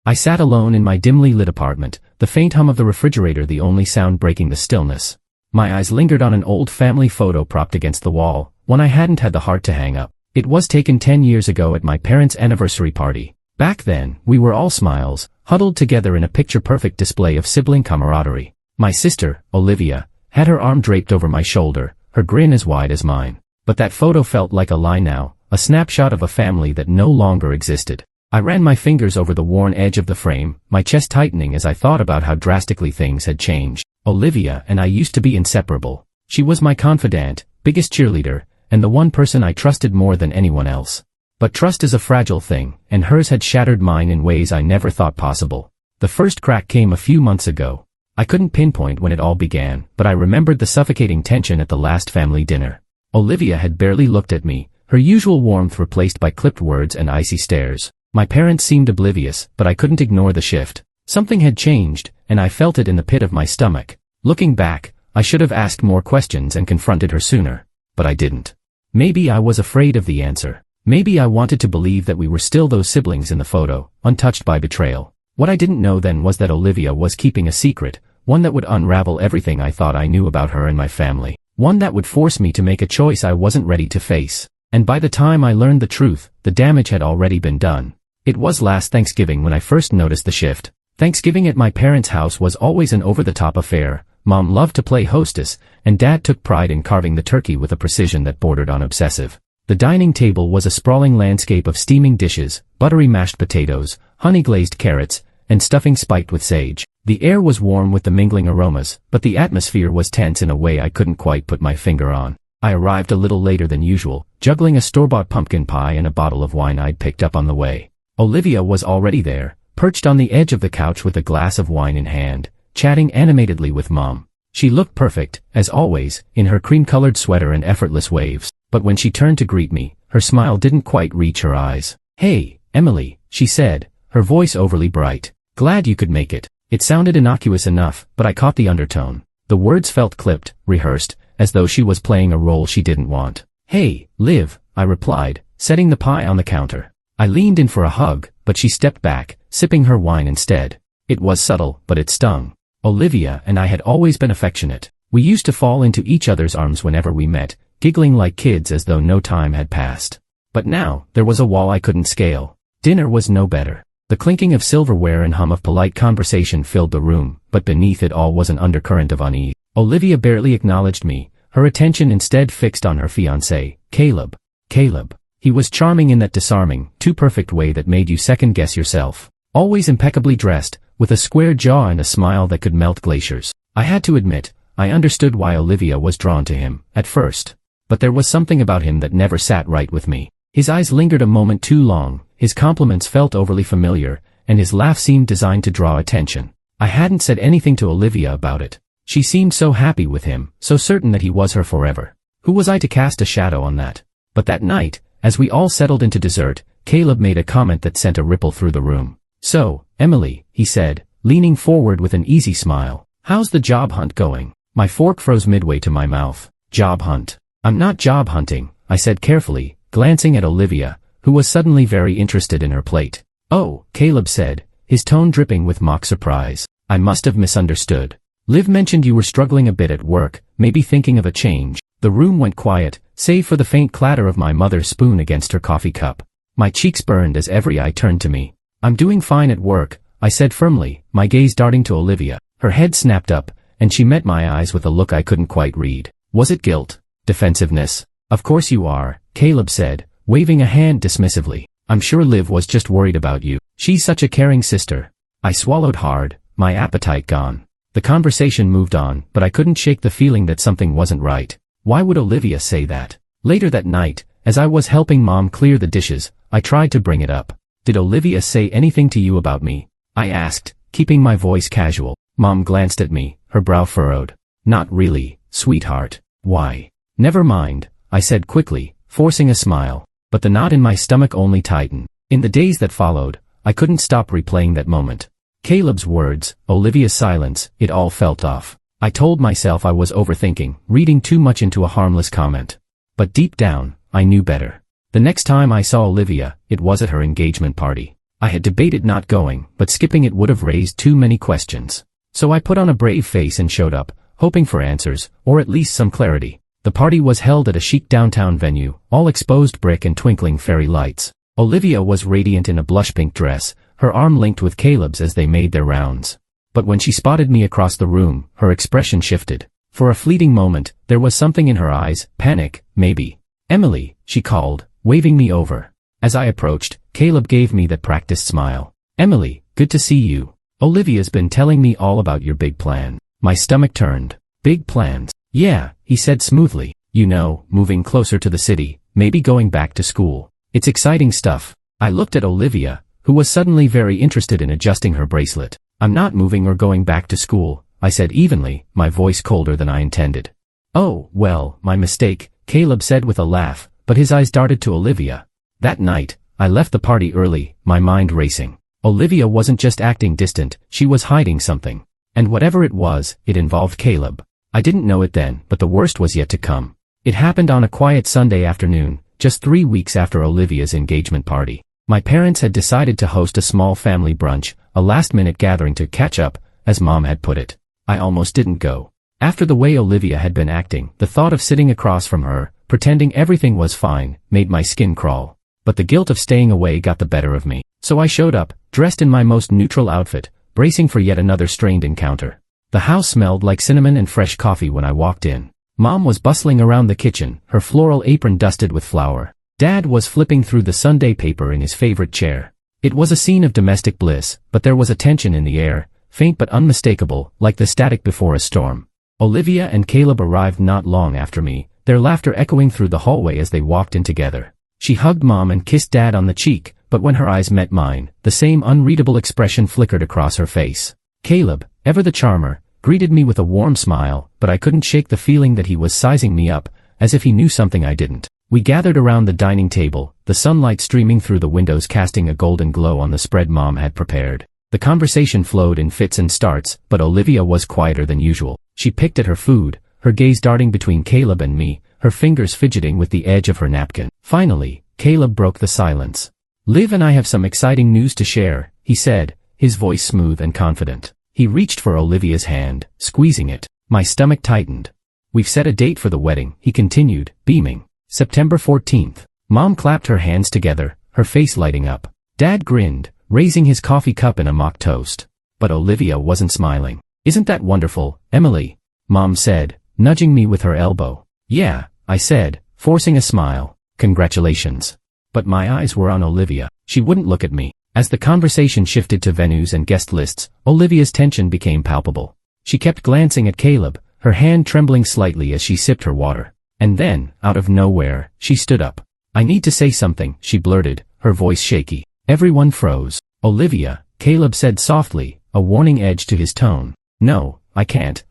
I sat alone in my dimly lit apartment, the faint hum of the refrigerator the only sound breaking the stillness. My eyes lingered on an old family photo propped against the wall, one I hadn't had the heart to hang up. It was taken 10 years ago at my parents' anniversary party. Back then, we were all smiles, huddled together in a picture-perfect display of sibling camaraderie. My sister, Olivia, had her arm draped over my shoulder, her grin as wide as mine. But that photo felt like a lie now, a snapshot of a family that no longer existed. I ran my fingers over the worn edge of the frame, my chest tightening as I thought about how drastically things had changed. Olivia and I used to be inseparable. She was my confidant, biggest cheerleader, and the one person I trusted more than anyone else. But trust is a fragile thing, and hers had shattered mine in ways I never thought possible. The first crack came a few months ago. I couldn't pinpoint when it all began, but I remembered the suffocating tension at the last family dinner. Olivia had barely looked at me, her usual warmth replaced by clipped words and icy stares. My parents seemed oblivious, but I couldn't ignore the shift. Something had changed, and I felt it in the pit of my stomach. Looking back, I should have asked more questions and confronted her sooner. But I didn't. Maybe I was afraid of the answer. Maybe I wanted to believe that we were still those siblings in the photo, untouched by betrayal. What I didn't know then was that Olivia was keeping a secret, one that would unravel everything I thought I knew about her and my family. One that would force me to make a choice I wasn't ready to face. And by the time I learned the truth, the damage had already been done. It was last Thanksgiving when I first noticed the shift. Thanksgiving at my parents' house was always an over-the-top affair. Mom loved to play hostess, and Dad took pride in carving the turkey with a precision that bordered on obsessive. The dining table was a sprawling landscape of steaming dishes, buttery mashed potatoes, honey-glazed carrots, and stuffing spiked with sage. The air was warm with the mingling aromas, but the atmosphere was tense in a way I couldn't quite put my finger on. I arrived a little later than usual, juggling a store-bought pumpkin pie and a bottle of wine I'd picked up on the way. Olivia was already there, perched on the edge of the couch with a glass of wine in hand, chatting animatedly with Mom. She looked perfect, as always, in her cream-colored sweater and effortless waves, but when she turned to greet me, her smile didn't quite reach her eyes. "Hey, Emily," she said, her voice overly bright. "Glad you could make it." It sounded innocuous enough, but I caught the undertone. The words felt clipped, rehearsed, as though she was playing a role she didn't want. "Hey, Liv," I replied, setting the pie on the counter. I leaned in for a hug, but she stepped back, sipping her wine instead. It was subtle, but it stung. Olivia and I had always been affectionate. We used to fall into each other's arms whenever we met, giggling like kids as though no time had passed. But now, there was a wall I couldn't scale. Dinner was no better. The clinking of silverware and hum of polite conversation filled the room, but beneath it all was an undercurrent of unease. Olivia barely acknowledged me, her attention instead fixed on her fiancé, Caleb. Caleb. He was charming in that disarming, too-perfect way that made you second-guess yourself. Always impeccably dressed, with a square jaw and a smile that could melt glaciers. I had to admit, I understood why Olivia was drawn to him, at first. But there was something about him that never sat right with me. His eyes lingered a moment too long, his compliments felt overly familiar, and his laugh seemed designed to draw attention. I hadn't said anything to Olivia about it. She seemed so happy with him, so certain that he was her forever. Who was I to cast a shadow on that? But that night, as we all settled into dessert, Caleb made a comment that sent a ripple through the room. "So, Emily," he said, leaning forward with an easy smile, "how's the job hunt going?" My fork froze midway to my mouth. Job hunt. "I'm not job hunting," I said carefully, glancing at Olivia, who was suddenly very interested in her plate. "Oh," Caleb said, his tone dripping with mock surprise. "I must have misunderstood. Liv mentioned you were struggling a bit at work, maybe thinking of a change." The room went quiet, save for the faint clatter of my mother's spoon against her coffee cup. My cheeks burned as every eye turned to me. "I'm doing fine at work," I said firmly, my gaze darting to Olivia. Her head snapped up, and she met my eyes with a look I couldn't quite read. Was it guilt? Defensiveness? "Of course you are," Caleb said, waving a hand dismissively. "I'm sure Liv was just worried about you. She's such a caring sister." I swallowed hard, my appetite gone. The conversation moved on, but I couldn't shake the feeling that something wasn't right. Why would Olivia say that? Later that night, as I was helping Mom clear the dishes, I tried to bring it up. "Did Olivia say anything to you about me?" I asked, keeping my voice casual. Mom glanced at me, her brow furrowed. "Not really, sweetheart. Why?" "Never mind," I said quickly, forcing a smile, but the knot in my stomach only tightened. In the days that followed, I couldn't stop replaying that moment. Caleb's words, Olivia's silence, it all felt off. I told myself I was overthinking, reading too much into a harmless comment. But deep down, I knew better. The next time I saw Olivia, it was at her engagement party. I had debated not going, but skipping it would have raised too many questions. So I put on a brave face and showed up, hoping for answers, or at least some clarity. The party was held at a chic downtown venue, all exposed brick and twinkling fairy lights. Olivia was radiant in a blush pink dress, her arm linked with Caleb's as they made their rounds. But when she spotted me across the room, her expression shifted. For a fleeting moment, there was something in her eyes, panic, maybe. "Emily," she called, waving me over. As I approached, Caleb gave me that practiced smile. "Emily, good to see you. Olivia's been telling me all about your big plan." My stomach turned. "Big plans?" "Yeah," he said smoothly. "You know, moving closer to the city, maybe going back to school. It's exciting stuff." I looked at Olivia, who was suddenly very interested in adjusting her bracelet. "I'm not moving or going back to school," I said evenly, my voice colder than I intended. "Oh, well, my mistake," Caleb said with a laugh, but his eyes darted to Olivia. That night, I left the party early, my mind racing. Olivia wasn't just acting distant, she was hiding something. And whatever it was, it involved Caleb. I didn't know it then, but the worst was yet to come. It happened on a quiet Sunday afternoon, just 3 weeks after Olivia's engagement party. My parents had decided to host a small family brunch, a last-minute gathering to catch up, as Mom had put it. I almost didn't go. After the way Olivia had been acting, the thought of sitting across from her, pretending everything was fine, made my skin crawl. But the guilt of staying away got the better of me. So I showed up, dressed in my most neutral outfit, bracing for yet another strained encounter. The house smelled like cinnamon and fresh coffee when I walked in. Mom was bustling around the kitchen, her floral apron dusted with flour. Dad was flipping through the Sunday paper in his favorite chair. It was a scene of domestic bliss, but there was a tension in the air, faint but unmistakable, like the static before a storm. Olivia and Caleb arrived not long after me, their laughter echoing through the hallway as they walked in together. She hugged Mom and kissed Dad on the cheek, but when her eyes met mine, the same unreadable expression flickered across her face. Caleb, ever the charmer, greeted me with a warm smile, but I couldn't shake the feeling that he was sizing me up, as if he knew something I didn't. We gathered around the dining table, the sunlight streaming through the windows casting a golden glow on the spread Mom had prepared. The conversation flowed in fits and starts, but Olivia was quieter than usual. She picked at her food, her gaze darting between Caleb and me, her fingers fidgeting with the edge of her napkin. Finally, Caleb broke the silence. "Liv and I have some exciting news to share," he said, his voice smooth and confident. He reached for Olivia's hand, squeezing it. My stomach tightened. "We've set a date for the wedding," he continued, beaming. "September 14th. Mom clapped her hands together, her face lighting up. Dad grinned, raising his coffee cup in a mock toast. But Olivia wasn't smiling. "Isn't that wonderful, Emily?" Mom said, nudging me with her elbow. "Yeah," I said, forcing a smile. "Congratulations." But my eyes were on Olivia. She wouldn't look at me. As the conversation shifted to venues and guest lists, Olivia's tension became palpable. She kept glancing at Caleb, her hand trembling slightly as she sipped her water. And then, out of nowhere, she stood up. "I need to say something," she blurted, her voice shaky. Everyone froze. "Olivia," Caleb said softly, a warning edge to his tone. "No, I can't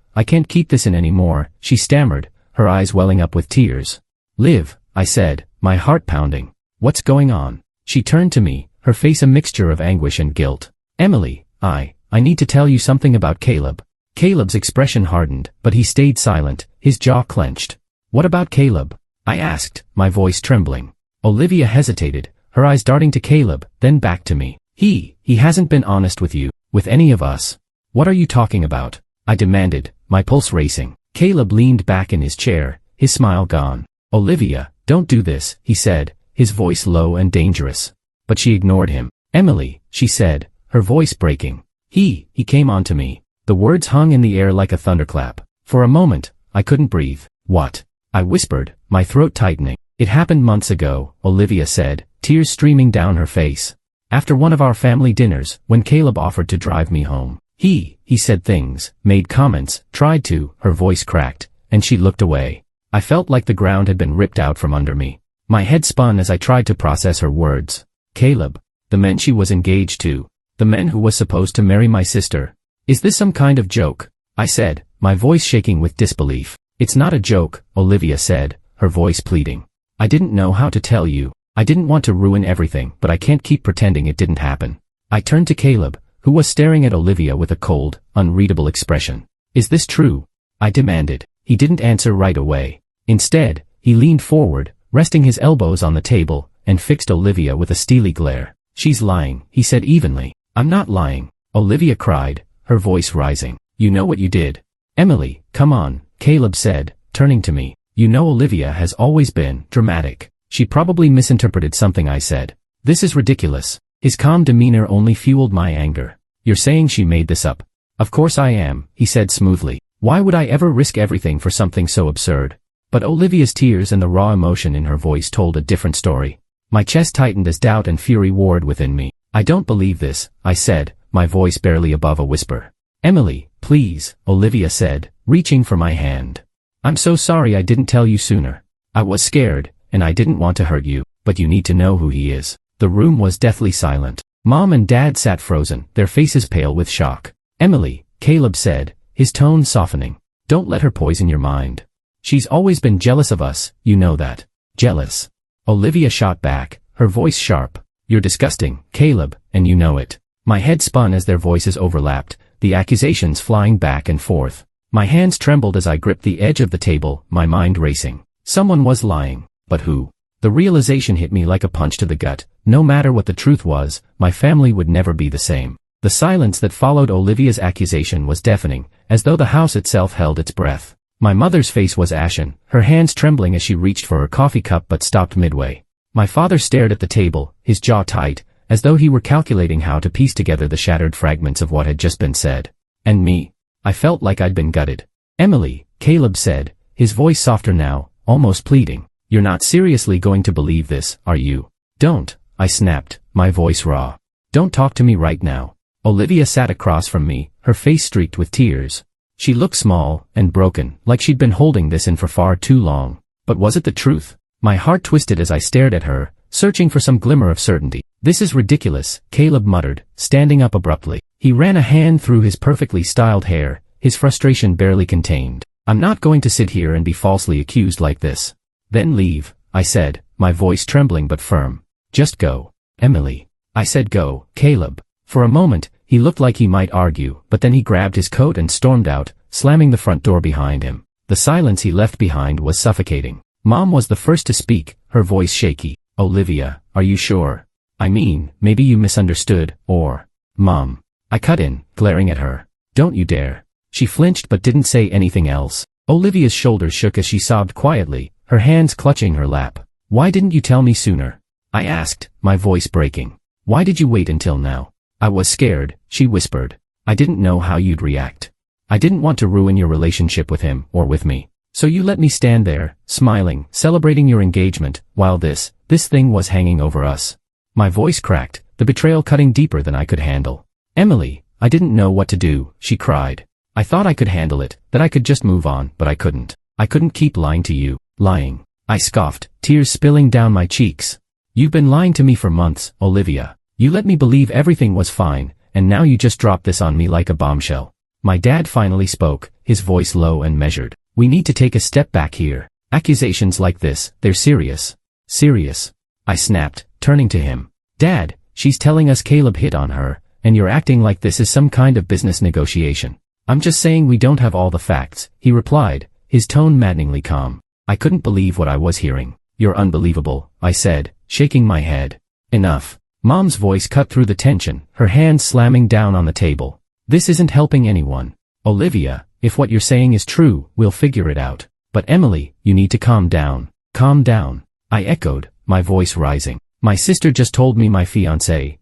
keep this in anymore," she stammered, her eyes welling up with tears. "Liv," I said, my heart pounding. "What's going on?" She turned to me, her face a mixture of anguish and guilt. "Emily, I need to tell you something about Caleb." Caleb's expression hardened, but he stayed silent, his jaw clenched. "What about Caleb?" I asked, my voice trembling. Olivia hesitated, her eyes darting to Caleb, then back to me. He hasn't been honest with you, with any of us." "What are you talking about?" I demanded, my pulse racing. Caleb leaned back in his chair, his smile gone. "Olivia, don't do this," he said, his voice low and dangerous. But she ignored him. "Emily," she said, her voice breaking. He came on to me." The words hung in the air like a thunderclap. For a moment, I couldn't breathe. "What?" I whispered, my throat tightening. "It happened months ago," Olivia said, tears streaming down her face. "After one of our family dinners, when Caleb offered to drive me home. He said things, made comments, tried to," her voice cracked, and she looked away. I felt like the ground had been ripped out from under me. My head spun as I tried to process her words. Caleb. The man she was engaged to. The man who was supposed to marry my sister. "Is this some kind of joke?" I said, my voice shaking with disbelief. "It's not a joke," Olivia said, her voice pleading. "I didn't know how to tell you. I didn't want to ruin everything, but I can't keep pretending it didn't happen." I turned to Caleb, who was staring at Olivia with a cold, unreadable expression. "Is this true?" I demanded. He didn't answer right away. Instead, he leaned forward, resting his elbows on the table, and fixed Olivia with a steely glare. She's lying, he said evenly. I'm not lying, Olivia cried, her voice rising. You know what you did. Emily, come on, Caleb said, turning to me. You know Olivia has always been dramatic. She probably misinterpreted something I said. This is ridiculous. His calm demeanor only fueled my anger. You're saying she made this up? Of course I am, he said smoothly. Why would I ever risk everything for something so absurd? But Olivia's tears and the raw emotion in her voice told a different story. My chest tightened as doubt and fury warred within me. I don't believe this, I said, my voice barely above a whisper. Emily, please, Olivia said, reaching for my hand. I'm so sorry I didn't tell you sooner. I was scared, and I didn't want to hurt you, but you need to know who he is. The room was deathly silent. Mom and Dad sat frozen, their faces pale with shock. Emily, Caleb said, his tone softening. Don't let her poison your mind. She's always been jealous of us, you know that. Jealous. Olivia shot back, her voice sharp. You're disgusting, Caleb, and you know it. My head spun as their voices overlapped, the accusations flying back and forth. My hands trembled as I gripped the edge of the table, my mind racing. Someone was lying, but who? The realization hit me like a punch to the gut. No matter what the truth was, my family would never be the same. The silence that followed Olivia's accusation was deafening, as though the house itself held its breath. My mother's face was ashen, her hands trembling as she reached for her coffee cup but stopped midway. My father stared at the table, his jaw tight, as though he were calculating how to piece together the shattered fragments of what had just been said. And me? I felt like I'd been gutted. Emily, Caleb said, his voice softer now, almost pleading. You're not seriously going to believe this, are you? Don't, I snapped, my voice raw. Don't talk to me right now. Olivia sat across from me, her face streaked with tears. She looked small and broken, like she'd been holding this in for far too long. But was it the truth? My heart twisted as I stared at her, searching for some glimmer of certainty. This is ridiculous, Caleb muttered, standing up abruptly. He ran a hand through his perfectly styled hair, his frustration barely contained. I'm not going to sit here and be falsely accused like this. Then leave, I said, my voice trembling but firm. Just go. Emily. I said go, Caleb. For a moment, he looked like he might argue, but then he grabbed his coat and stormed out, slamming the front door behind him. The silence he left behind was suffocating. Mom was the first to speak, her voice shaky. Olivia, are you sure? I mean, maybe you misunderstood, or... Mom. I cut in, glaring at her. Don't you dare. She flinched but didn't say anything else. Olivia's shoulders shook as she sobbed quietly, her hands clutching her lap. Why didn't you tell me sooner? I asked, my voice breaking. Why did you wait until now? I was scared, she whispered. I didn't know how you'd react. I didn't want to ruin your relationship with him, or with me. So you let me stand there, smiling, celebrating your engagement, while this thing was hanging over us. My voice cracked, the betrayal cutting deeper than I could handle. Emily, I didn't know what to do, she cried. I thought I could handle it, that I could just move on, but I couldn't. I couldn't keep lying to you. Lying. I scoffed, tears spilling down my cheeks. You've been lying to me for months, Olivia. You let me believe everything was fine, and now you just dropped this on me like a bombshell. My dad finally spoke, his voice low and measured. We need to take a step back here. Accusations like this, they're serious. Serious. I snapped, turning to him. Dad, she's telling us Caleb hit on her, and you're acting like this is some kind of business negotiation. I'm just saying we don't have all the facts, he replied, his tone maddeningly calm. I couldn't believe what I was hearing. You're unbelievable, I said, shaking my head. Enough. Mom's voice cut through the tension, her hands slamming down on the table. This isn't helping anyone. Olivia, if what you're saying is true, we'll figure it out. But Emily, you need to calm down. Calm down. I echoed, my voice rising. My sister just told me my ex-fiancé,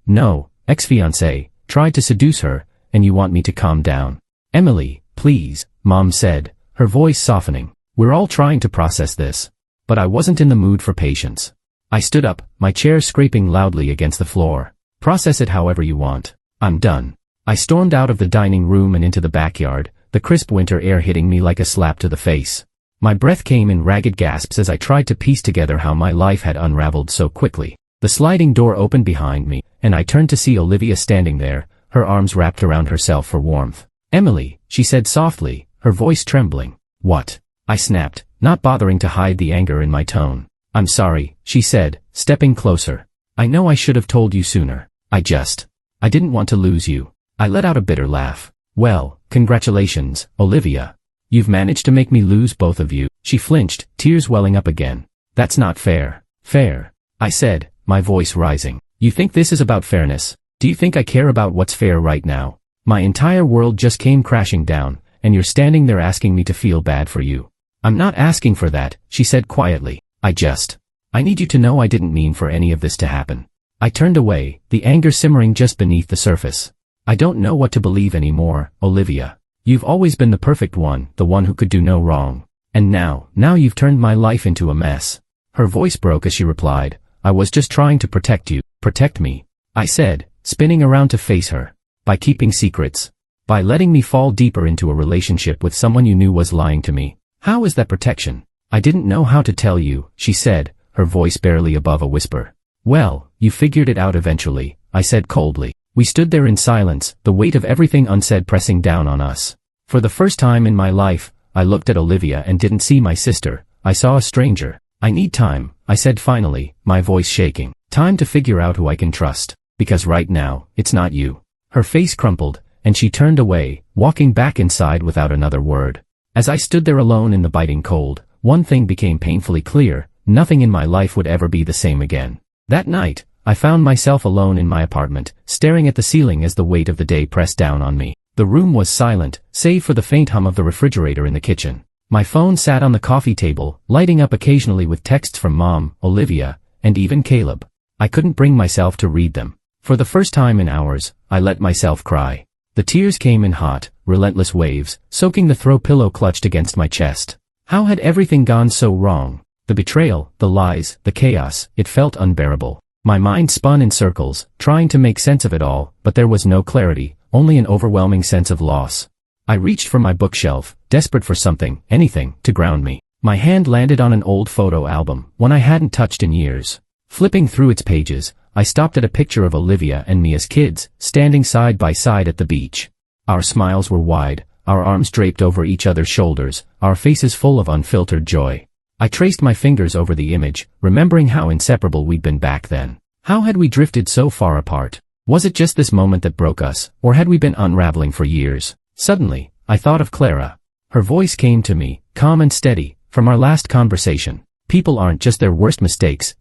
tried to seduce her, and you want me to calm down. Emily, please, Mom said, her voice softening. We're all trying to process this. But I wasn't in the mood for patience. I stood up, my chair scraping loudly against the floor. Process it however you want. I'm done. I stormed out of the dining room and into the backyard, the crisp winter air hitting me like a slap to the face. My breath came in ragged gasps as I tried to piece together how my life had unraveled so quickly. The sliding door opened behind me, and I turned to see Olivia standing there, her arms wrapped around herself for warmth. Emily, she said softly, her voice trembling. What? I snapped, not bothering to hide the anger in my tone. I'm sorry, she said, stepping closer. I know I should have told you sooner. I didn't want to lose you. I let out a bitter laugh. Well, congratulations, Olivia. You've managed to make me lose both of you. She flinched, tears welling up again. That's not fair. Fair. I said, my voice rising. You think this is about fairness? Do you think I care about what's fair right now? My entire world just came crashing down, and you're standing there asking me to feel bad for you. I'm not asking for that, she said quietly. I need you to know I didn't mean for any of this to happen. I turned away, the anger simmering just beneath the surface. I don't know what to believe anymore, Olivia. You've always been the perfect one, the one who could do no wrong. And now you've turned my life into a mess. Her voice broke as she replied, I was just trying to protect you. Protect me, I said, spinning around to face her. By keeping secrets. By letting me fall deeper into a relationship with someone you knew was lying to me. How is that protection? I didn't know how to tell you, she said, her voice barely above a whisper. Well, you figured it out eventually, I said coldly. We stood there in silence, the weight of everything unsaid pressing down on us. For the first time in my life, I looked at Olivia and didn't see my sister, I saw a stranger. I need time, I said finally, my voice shaking. Time to figure out who I can trust. Because right now, it's not you. Her face crumpled, and she turned away, walking back inside without another word. As I stood there alone in the biting cold, one thing became painfully clear, nothing in my life would ever be the same again. That night, I found myself alone in my apartment, staring at the ceiling as the weight of the day pressed down on me. The room was silent, save for the faint hum of the refrigerator in the kitchen. My phone sat on the coffee table, lighting up occasionally with texts from Mom, Olivia, and even Caleb. I couldn't bring myself to read them. For the first time in hours, I let myself cry. The tears came in hot, relentless waves, soaking the throw pillow clutched against my chest. How had everything gone so wrong? The betrayal, the lies, the chaos, it felt unbearable. My mind spun in circles, trying to make sense of it all, but there was no clarity, only an overwhelming sense of loss. I reached for my bookshelf, desperate for something, anything, to ground me. My hand landed on an old photo album, one I hadn't touched in years. Flipping through its pages, I stopped at a picture of Olivia and me as kids, standing side by side at the beach. Our smiles were wide, our arms draped over each other's shoulders, our faces full of unfiltered joy. I traced my fingers over the image, remembering how inseparable we'd been back then. How had we drifted so far apart? Was it just this moment that broke us, or had we been unraveling for years? Suddenly, I thought of Clara. Her voice came to me, calm and steady, from our last conversation. People aren't just their worst mistakes,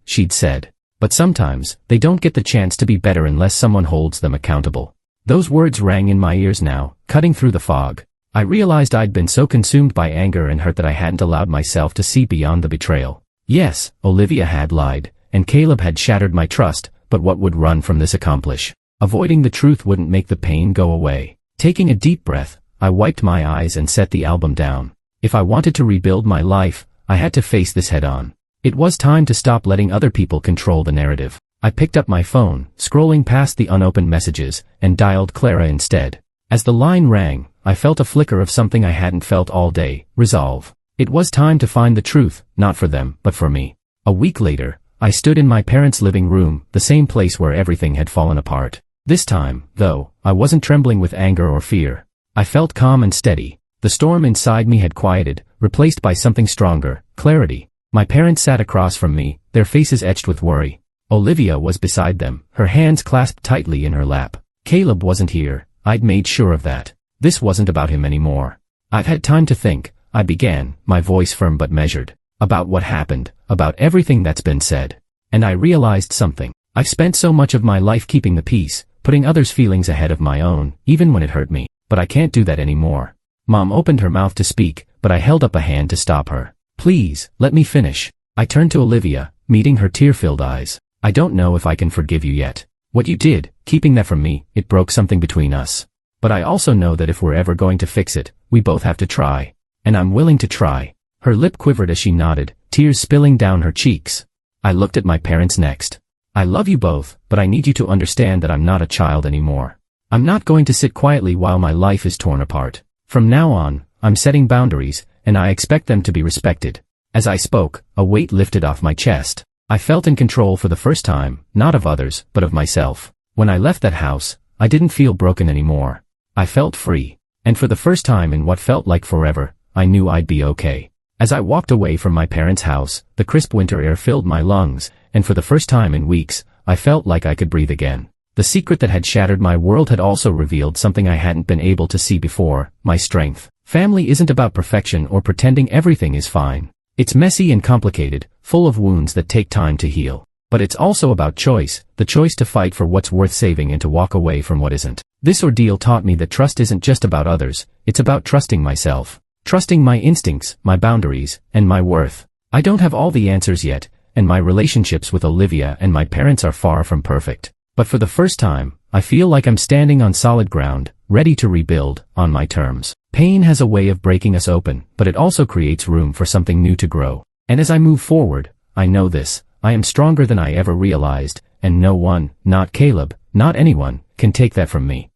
she'd said. But sometimes, they don't get the chance to be better unless someone holds them accountable. Those words rang in my ears now, cutting through the fog. I realized I'd been so consumed by anger and hurt that I hadn't allowed myself to see beyond the betrayal. Yes, Olivia had lied, and Caleb had shattered my trust, but what would run from this accomplish? Avoiding the truth wouldn't make the pain go away. Taking a deep breath, I wiped my eyes and set the album down. If I wanted to rebuild my life, I had to face this head on. It was time to stop letting other people control the narrative. I picked up my phone, scrolling past the unopened messages, and dialed Clara instead. As the line rang, I felt a flicker of something I hadn't felt all day, resolve. It was time to find the truth, not for them, but for me. A week later, I stood in my parents' living room, the same place where everything had fallen apart. This time, though, I wasn't trembling with anger or fear. I felt calm and steady. The storm inside me had quieted, replaced by something stronger, clarity. My parents sat across from me, their faces etched with worry. Olivia was beside them, her hands clasped tightly in her lap. Caleb wasn't here, I'd made sure of that. This wasn't about him anymore. I've had time to think, I began, my voice firm but measured. About what happened, about everything that's been said. And I realized something. I've spent so much of my life keeping the peace, putting others' feelings ahead of my own, even when it hurt me. But I can't do that anymore. Mom opened her mouth to speak, but I held up a hand to stop her. Please, let me finish. I turned to Olivia, meeting her tear-filled eyes. I don't know if I can forgive you yet. What you did, keeping that from me, it broke something between us. But I also know that if we're ever going to fix it, we both have to try. And I'm willing to try. Her lip quivered as she nodded, tears spilling down her cheeks. I looked at my parents next. I love you both, but I need you to understand that I'm not a child anymore. I'm not going to sit quietly while my life is torn apart. From now on, I'm setting boundaries, and I expect them to be respected. As I spoke, a weight lifted off my chest. I felt in control for the first time, not of others, but of myself. When I left that house, I didn't feel broken anymore. I felt free. And for the first time in what felt like forever, I knew I'd be okay. As I walked away from my parents' house, the crisp winter air filled my lungs, and for the first time in weeks, I felt like I could breathe again. The secret that had shattered my world had also revealed something I hadn't been able to see before, my strength. Family isn't about perfection or pretending everything is fine. It's messy and complicated, full of wounds that take time to heal. But it's also about choice, the choice to fight for what's worth saving and to walk away from what isn't. This ordeal taught me that trust isn't just about others, it's about trusting myself. Trusting my instincts, my boundaries, and my worth. I don't have all the answers yet, and my relationships with Olivia and my parents are far from perfect. But for the first time, I feel like I'm standing on solid ground, ready to rebuild, on my terms. Pain has a way of breaking us open, but it also creates room for something new to grow. And as I move forward, I know this, I am stronger than I ever realized, and no one, not Caleb, not anyone, can take that from me.